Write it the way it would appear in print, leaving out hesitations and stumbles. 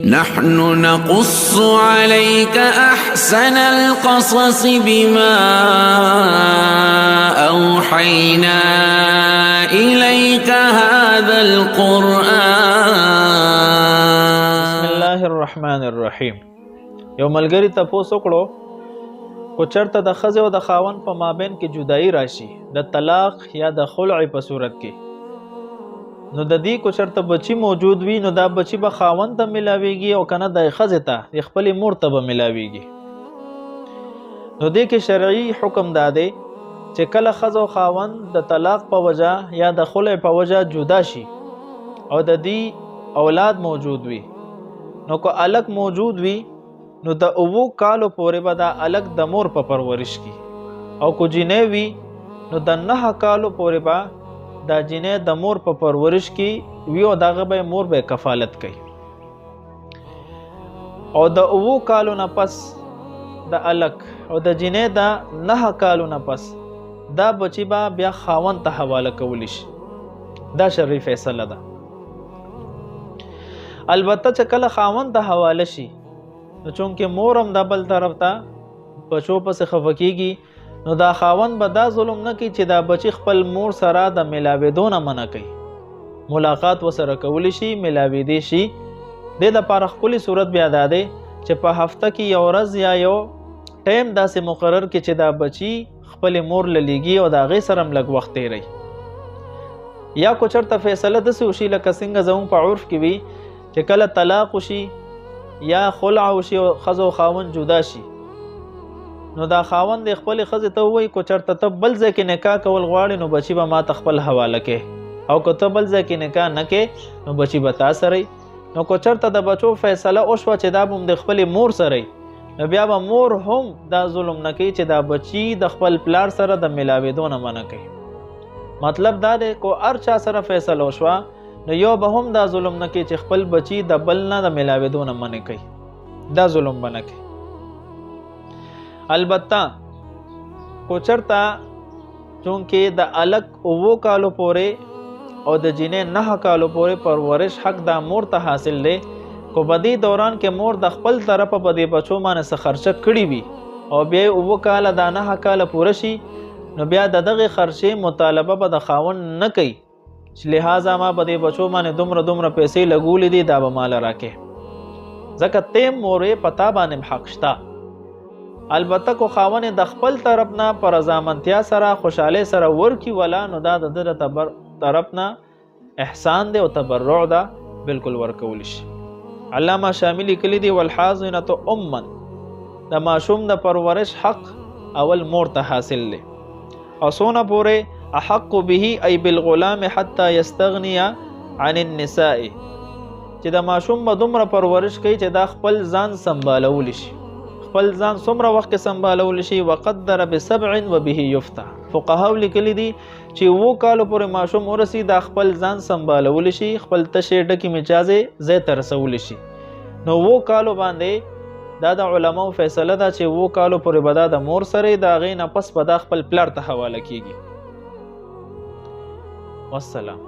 نحن نقص عليك أحسن القصص بما أوحينا إليك هذا القرآن. بسم الله الرحمن الرحیم. یو ملګری تاسو کړو کو چرته د خزه او د خاون په مابین کې جدائی راشي د طلاق یا د خلع په صورت کې، نو د دې کو چرته بچی موجود وي نو دا بچی به خاون ته ملاويږي او کنه د خزه ته خپل مور ته به ملاويږي. نو دې کې شرعي حکم داده چې کله خزه او خاون د طلاق په وجه یا د خلع په وجه جدا شي او د دې اولاد موجود وي، نو کو الګ موجود وي نو د 9 کالو پورې به دا الګ د مور په پرورش کی، او کو جنې وي نو د 9 کالو پورې به دا جنې د مور په پرورش کی وی او دغه به مور به کفالت کوي، او د 9 کالو نه پس د الګ او د جنې د 9 کالو نه پس دا بچی به بیا خاوند ته حواله کول شي. دا شرعي فیصله ده. البته چې کله خاوند ته حواله شي نو چونکه مور هم د بل طرف ته بچو پس خفکیږي، نو دا خاوند به دا ظلم نه کوي چې دا بچی خپل مور سره د ملاویدونه منع کوي، ملاقات وسره کولی شي، ملاویدي شي. د لپاره خپل صورت بیا داده چې په هفته کې یو ورځ یا یو ټیم داسې مقرر کې چې دا بچی خپل مور للیږي او دا غي سره لږ وخت تیری، یا کو چرته فیصله د سوشي لکه څنګه زموږ په عرف کې وي چې کله طلاق وشي یا خلع وشي او خزه او خاوند جدا شي، نو دا خاوند خپل خزه ته وای کو چرته ته بل ځکه نکاح کول غواړي نو بچی به ما تخپل حواله کې، او کو ته بل ځکه نکاح نه کې نو بچی به تاسو سره، نو کو چرته د بچو فیصله او شو چې دا هم د خپل مور سره، نو بیا به مور هم دا ظلم نه کوي چې دا بچی د خپل پلار سره د ملاویدونه منع کوي. مطلب دا دی کو هر چا سره فیصله وشو نو یو به هم دا ظلم نه کوي چې خپل بچی د بل نه د ملاویدونه منع کوي، دا ظلم بنه کوي. البته کو چرته چونکه د الګ 9 کالو پورې او د جنې 9 کالو پورې پرورش حق د مور ته حاصل دی، کو بدی دوران کې مور د خپل طرفه په دې بچو باندې خرچه کړی وي او بیا 9 کال د 9 کال پوره شي، نو بیا دغه خرچه مطالبه به د خاوند نه کوي چې لہذا ما په دې بچو باندې دومره پیسې لګولې دي دا به مال راکې، ځکه تیم مورې پتا باندې حق شته. البته کو خاوند د خپل طرف نه پر رضامندیا سره خوشاله سره ورکی ولا نو دا د طرف نه احسان دی او تبرع ده، بالکل ورکول شي. علامه شاملی کلی دی والحاضنه امن، د ماشوم د پرورش حق اول مور ته حاصل دی، او سونه پورې احق به ای بالغلام حتى يستغني عن النساء، چې د ماشوم به دومره پرورش کوي چې دا خپل ځان سنبالول شي، خپل ځان څومره وخت سنبالول شي. وقدر ب7 وبه يفتح، فقهاو لیکلي دي چې 9 کالو پورې ماشوم ورسی دا خپل ځان سنبالول شي، خپل تشه ډکی مجازه زې تر رسول شي. نو 9 کالو باندې دا د علماو فیصله ده چې 9 کالو پورې به دا د مور سره دا غي نه پس به دا خپل پلار ته حواله کیږي. والسلام.